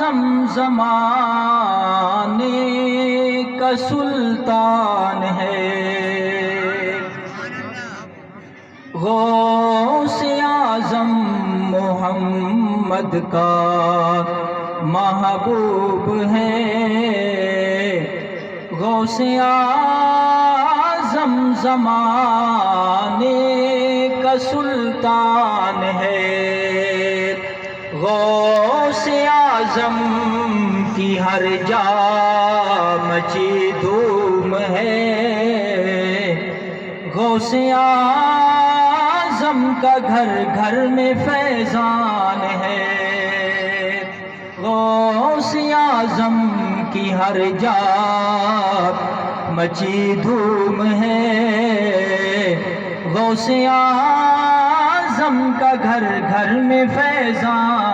اعظم زمانے کا سلطان ہے، غوث اعظم محمد کا محبوب ہے، غوث اعظم زمانے کا سلطان ہے، غوث اعظم کی ہر جا مچی دھوم ہے، غوث اعظم کا گھر گھر میں فیضان ہے، غوث اعظم کی ہر جا مچی دھوم ہے، غوث اعظم کا گھر گھر میں فیضان